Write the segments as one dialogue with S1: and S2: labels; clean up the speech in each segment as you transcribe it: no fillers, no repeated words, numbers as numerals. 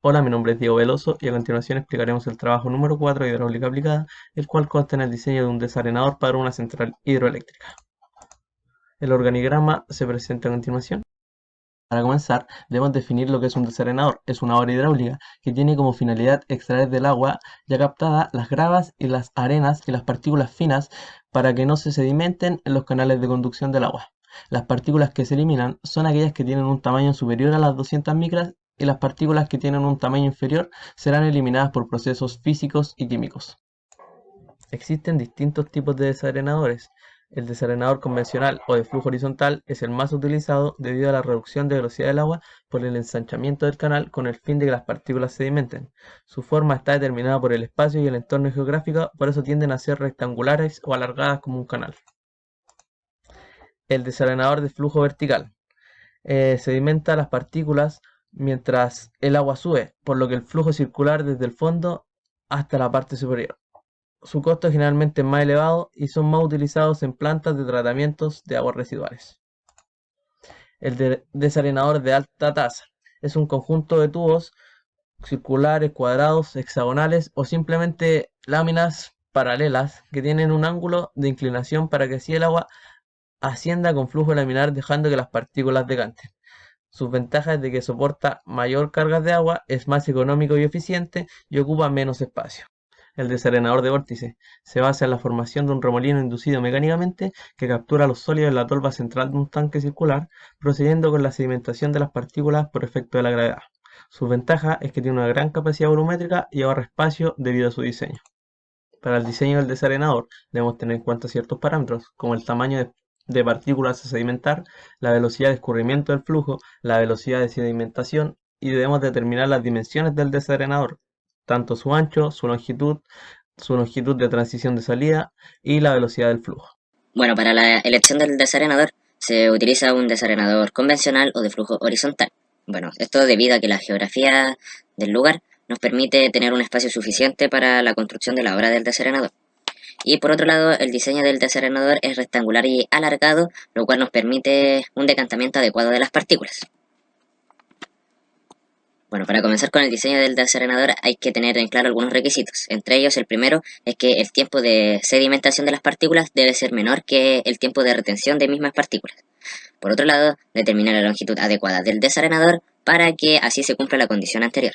S1: Hola, mi nombre es Diego Veloso y a continuación explicaremos el trabajo número 4 de hidráulica aplicada, el cual consta en el diseño de un desarenador para una central hidroeléctrica. El organigrama se presenta a continuación. Para comenzar, debemos definir lo que es un desarenador. Es una obra hidráulica que tiene como finalidad extraer del agua ya captada las gravas y las arenas y las partículas finas para que no se sedimenten en los canales de conducción del agua. Las partículas que se eliminan son aquellas que tienen un tamaño superior a las 200 micras y las partículas que tienen un tamaño inferior serán eliminadas por procesos físicos y químicos. Existen distintos tipos de desarenadores. El desarenador convencional o de flujo horizontal es el más utilizado debido a la reducción de velocidad del agua por el ensanchamiento del canal con el fin de que las partículas sedimenten. Su forma está determinada por el espacio y el entorno geográfico, por eso tienden a ser rectangulares o alargadas como un canal. El desarenador de flujo vertical sedimenta las partículas mientras el agua sube, por lo que el flujo circular desde el fondo hasta la parte superior. Su costo es generalmente más elevado y son más utilizados en plantas de tratamientos de aguas residuales. El desarenador de alta tasa es un conjunto de tubos circulares, cuadrados, hexagonales o simplemente láminas paralelas que tienen un ángulo de inclinación para que así el agua ascienda con flujo laminar dejando que las partículas decanten. Sus ventajas es de que soporta mayor carga de agua, es más económico y eficiente y ocupa menos espacio. El desarenador de vórtice se basa en la formación de un remolino inducido mecánicamente que captura los sólidos en la tolva central de un tanque circular, procediendo con la sedimentación de las partículas por efecto de la gravedad. Su ventaja es que tiene una gran capacidad volumétrica y ahorra espacio debido a su diseño. Para el diseño del desarenador debemos tener en cuenta ciertos parámetros, como el tamaño de partículas a sedimentar, la velocidad de escurrimiento del flujo, la velocidad de sedimentación y debemos determinar las dimensiones del desarenador, tanto su ancho, su longitud de transición de salida y la velocidad del flujo.
S2: Bueno, para la elección del desarenador se utiliza un desarenador convencional o de flujo horizontal. Bueno, esto debido a que la geografía del lugar nos permite tener un espacio suficiente para la construcción de la obra del desarenador. Y por otro lado, el diseño del desarenador es rectangular y alargado, lo cual nos permite un decantamiento adecuado de las partículas. Bueno, para comenzar con el diseño del desarenador hay que tener en claro algunos requisitos. Entre ellos, el primero es que el tiempo de sedimentación de las partículas debe ser menor que el tiempo de retención de mismas partículas. Por otro lado, determinar la longitud adecuada del desarenador para que así se cumpla la condición anterior.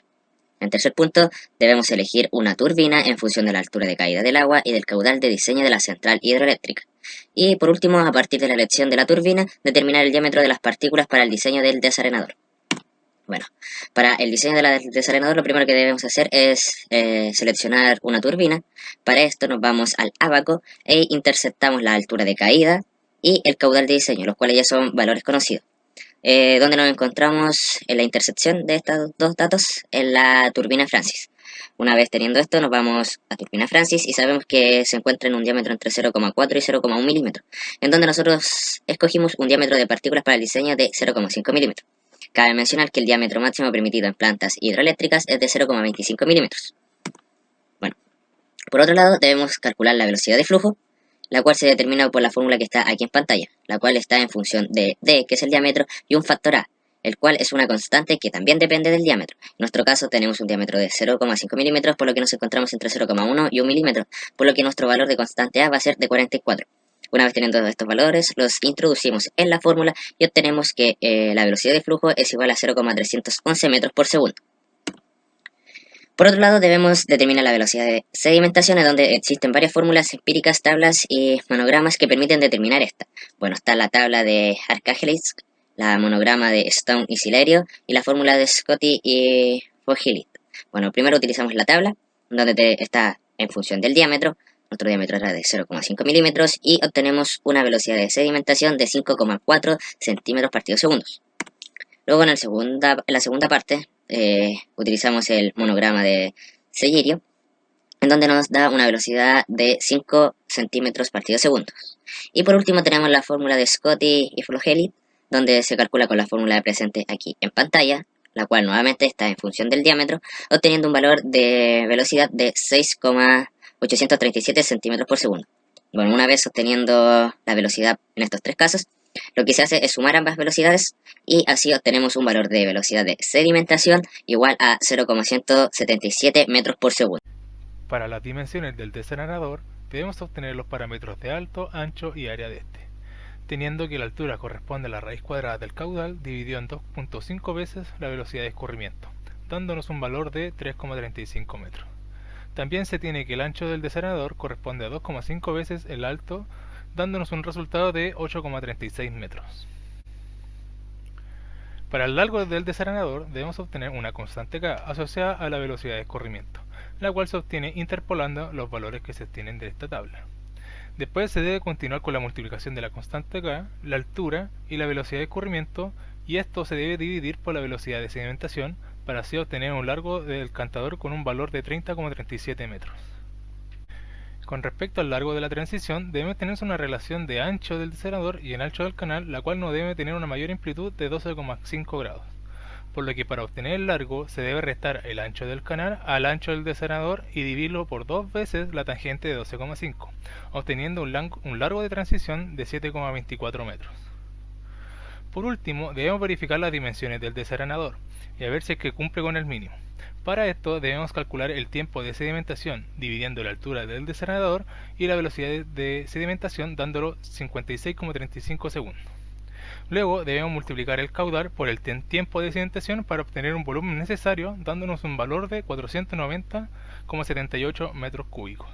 S2: En tercer punto, debemos elegir una turbina en función de la altura de caída del agua y del caudal de diseño de la central hidroeléctrica. Y por último, a partir de la elección de la turbina, determinar el diámetro de las partículas para el diseño del desarenador. Bueno, para el diseño del desarenador lo primero que debemos hacer es seleccionar una turbina. Para esto nos vamos al ábaco e interceptamos la altura de caída y el caudal de diseño, los cuales ya son valores conocidos. Donde nos encontramos en la intersección de estos dos datos en la turbina Francis. Una vez teniendo esto nos vamos a turbina Francis y sabemos que se encuentra en un diámetro entre 0,4 y 0,1 milímetros, en donde nosotros escogimos un diámetro de partículas para el diseño de 0,5 milímetros. Cabe mencionar que el diámetro máximo permitido en plantas hidroeléctricas es de 0,25 milímetros. Bueno, por otro lado debemos calcular la velocidad de flujo, la cual se determina por la fórmula que está aquí en pantalla, la cual está en función de D, que es el diámetro, y un factor A, el cual es una constante que también depende del diámetro. En nuestro caso tenemos un diámetro de 0,5 milímetros, por lo que nos encontramos entre 0,1 y 1 milímetro, por lo que nuestro valor de constante A va a ser de 44. Una vez teniendo estos valores, los introducimos en la fórmula y obtenemos que la velocidad de flujo es igual a 0,311 metros por segundo. Por otro lado, debemos determinar la velocidad de sedimentación, en donde existen varias fórmulas empíricas, tablas y monogramas que permiten determinar esta. Bueno, está la tabla de Arcangelisk, la monograma de Stone y Silerio y la fórmula de Scotty y Fogilit. Bueno, primero utilizamos la tabla, donde está en función del diámetro. Nuestro diámetro era de 0,5 milímetros y obtenemos una velocidad de sedimentación de 5,4 centímetros partidos segundos. Luego en la segunda parte utilizamos el monograma de Sellerio, en donde nos da una velocidad de 5 centímetros partidos segundos. Y por último tenemos la fórmula de Scotty y Flogeli, donde se calcula con la fórmula presente aquí en pantalla, la cual nuevamente está en función del diámetro, obteniendo un valor de velocidad de 6,837 centímetros por segundo. Bueno, una vez obteniendo la velocidad en estos tres casos, Lo que se hace es sumar ambas velocidades y así obtenemos un valor de velocidad de sedimentación igual a 0,177 metros por segundo.
S3: Para las dimensiones del desarenador debemos obtener los parámetros de alto, ancho y área de este, teniendo que la altura corresponde a la raíz cuadrada del caudal dividido en 2.5 veces la velocidad de escurrimiento, dándonos un valor de 3,35 metros. También se tiene que el ancho del desarenador corresponde a 2,5 veces el alto, dándonos un resultado de 8,36 metros. Para el largo del desarenador debemos obtener una constante k asociada a la velocidad de escurrimiento, la cual se obtiene interpolando los valores que se obtienen de esta tabla. Después se debe continuar con la multiplicación de la constante k, la altura y la velocidad de escurrimiento, y esto se debe dividir por la velocidad de sedimentación para así obtener un largo del cantador con un valor de 30,37 metros. Con respecto al largo de la transición, debe tenerse una relación de ancho del desarenador y el ancho del canal, la cual no debe tener una mayor amplitud de 12,5 grados, por lo que para obtener el largo se debe restar el ancho del canal al ancho del desarenador y dividirlo por 2 veces la tangente de 12,5, obteniendo un largo de transición de 7,24 metros. Por último, debemos verificar las dimensiones del desarenador y a ver si es que cumple con el mínimo. Para esto debemos calcular el tiempo de sedimentación dividiendo la altura del desarenador y la velocidad de sedimentación dándolo 56,35 segundos. Luego debemos multiplicar el caudal por el tiempo de sedimentación para obtener un volumen necesario dándonos un valor de 490,78 metros cúbicos.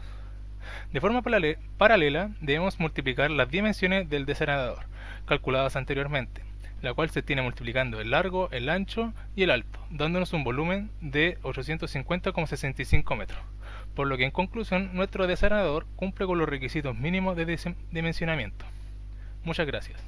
S3: De forma paralela debemos multiplicar las dimensiones del desarenador calculadas anteriormente, la cual se tiene multiplicando el largo, el ancho y el alto, dándonos un volumen de 850,65 metros, por lo que en conclusión nuestro desarenador cumple con los requisitos mínimos de dimensionamiento. Muchas gracias.